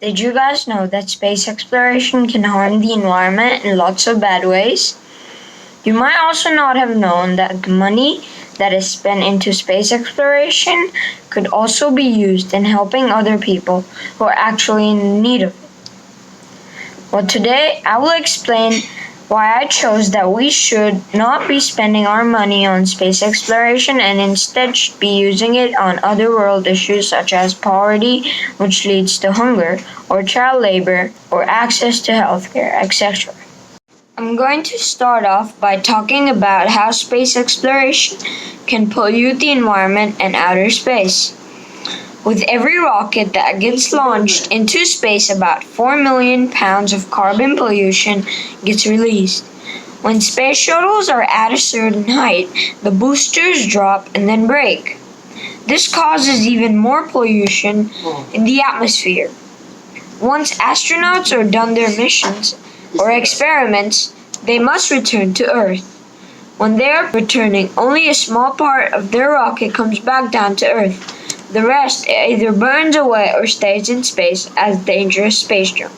Did you guys know that space exploration can harm the environment in lots of bad ways? You might also not have known that the money that is spent into space exploration could also be used in helping other people who are actually in need of it. Well, today I will explain why I chose that we should not be spending our money on space exploration and instead should be using it on other world issues such as poverty, which leads to hunger, or child labor, or access to healthcare, etc. I'm going to start off by talking about how space exploration can pollute the environment and outer space. With every rocket that gets launched into space, about 4 million pounds of carbon pollution gets released. When space shuttles are at a certain height, the boosters drop and then break. This causes even more pollution in the atmosphere. Once astronauts are done their missions or experiments, they must return to Earth. When they are returning, only a small part of their rocket comes back down to Earth. The rest either burns away or stays in space as dangerous space junk.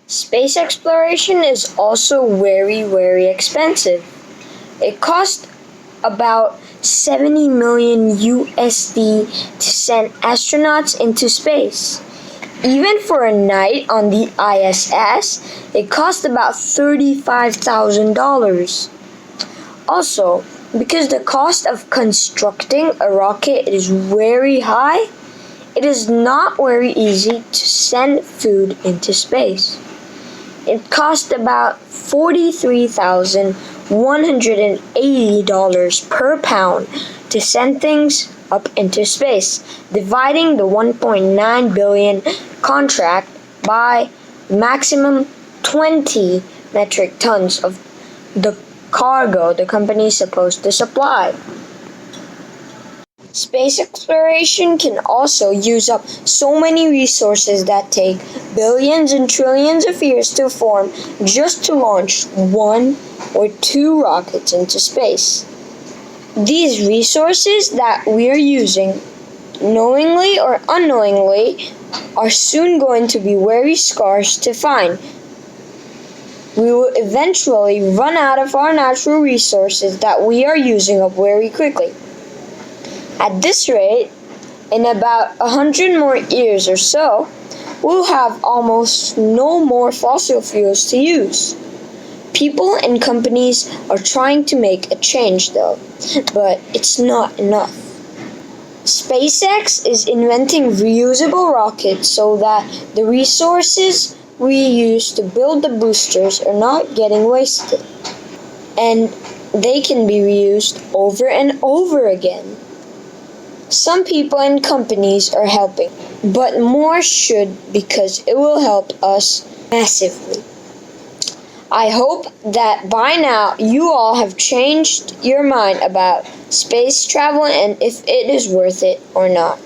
Space exploration is also very expensive. It costs about 70 million USD to send astronauts into space. Even for a night on the ISS, it costs about $35,000. Also, because the cost of constructing a rocket is very high, it is not very easy to send food into space. It costs about $43,180 per pound to send things up into space, dividing the 1.9 billion contract by maximum 20 metric tons of the cargo the company is supposed to supply. Space exploration can also use up so many resources that take billions and trillions of years to form just to launch 1 or 2 rockets into space. These resources that we are using, knowingly or unknowingly, are soon going to be very scarce to find. We will eventually run out of our natural resources that we are using up very quickly. At this rate, in about 100 more years or so, we'll have almost no more fossil fuels to use. People and companies are trying to make a change though, but it's not enough. SpaceX is inventing reusable rockets so that the resources we use to build the boosters are not getting wasted, and they can be reused over and over again. Some people and companies are helping, but more should because it will help us massively. I hope that by now you all have changed your mind about space travel and if it is worth it or not.